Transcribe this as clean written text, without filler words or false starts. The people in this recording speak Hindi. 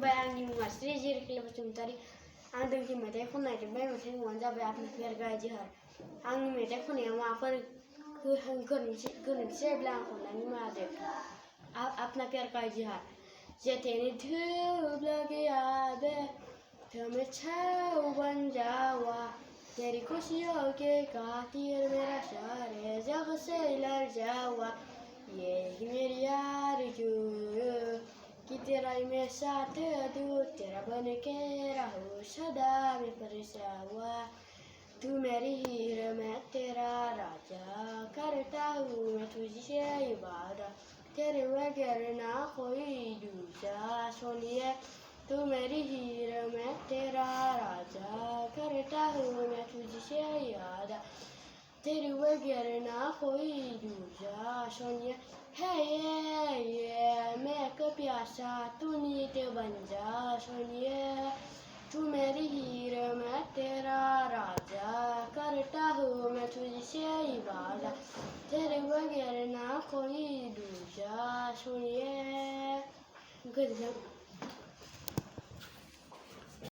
खुलुमबाय आंनि मुङा श्री जिरखिला बसुमतारी। आं दोंसे मेथाइ खननायदोंमोन। मेथाइनि मुङानो जाबाय आपना प्यार का इजहार। आंनि मेथाइ खननायाव माबाफोर गोरोन्थि जायोब्ला आंखौ अननानै निमाहा होदो। अपना प्यार का इजहार। जे तेरी धूप लगी आदे तो मैं छाँव बन जाऊँ, तेरी खुशियों के खातिर मेरा सारे जग से लड़ जाऊँ। यही मेरी आरज़ू कि तेरा ही मैं साथ दूँ, तेरा बन के रहूँ सदा मैं परछावा। तू मेरी हीर मैं तेरा राजा, करता हूँ मैं तुझसे इबादत, तेरे बगैर ना कोई दूजा सोनिए। तू मेरी हीर मैं तेरा राजा, करता हूँ मैं तुझसे इबादत, तेरे बगैर ना कोई दूजा सोनिए। है ये मैं एक प्यासा तू नीत बन जा सोनिए। तू मेरी हीर मैं तेरा राजा, करता हूँ मैं तुझसे इबादत, तेरे बगैर ना कोई दूजा सोनिए।